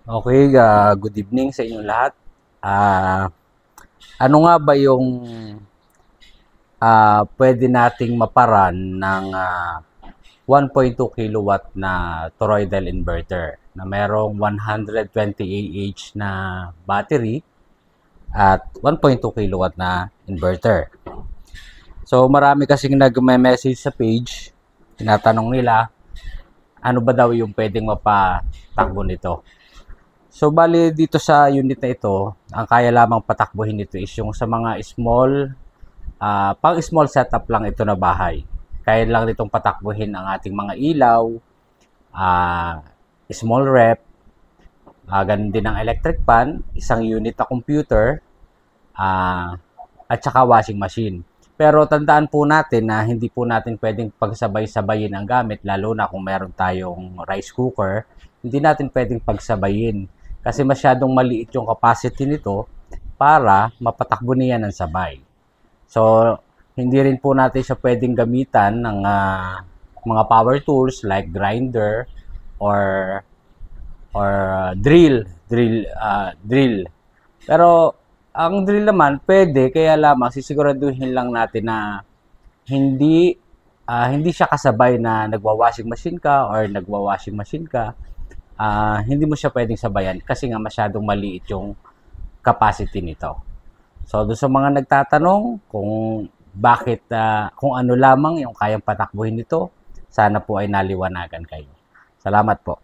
Okay, good evening sa inyong lahat. Ah, ano nga ba yung pwede nating maparan ng 1.2 kilowatt na toroidal inverter na merong 120 Ah na battery at 1.2 kilowatt na inverter. So marami kasing nagme-message sa page, tinatanong nila ano ba daw yung pwedeng mapatakbo nito. So, bali dito sa unit na ito, ang kaya lamang patakbuhin nito is yung sa mga pang small setup lang ito na bahay. Kaya lang nitong patakbuhin ang ating mga ilaw, ah, small rep, ganun din ang electric fan, isang unit na computer, ah, at saka washing machine. Pero tandaan po natin na hindi po natin pwedeng pagsabay-sabayin ang gamit, lalo na kung meron tayong rice cooker, hindi natin pwedeng pagsabayin kasi masyadong maliit yung capacity nito para mapatakbo niya ng sabay. So, hindi rin po natin siya pwedeng gamitan ng mga power tools like grinder or drill. Pero ang drill naman pwede, kaya lamang sisiguraduhin lang natin na hindi siya kasabay na nagwa-washing machine ka or nagwa-washing machine ka. Hindi mo siya pwedeng sabayan kasi nga masyadong maliit yung capacity nito. So, doon sa mga nagtatanong kung kung ano lamang yung kayang patakbuhin nito, sana po ay naliwanagan kayo. Salamat po.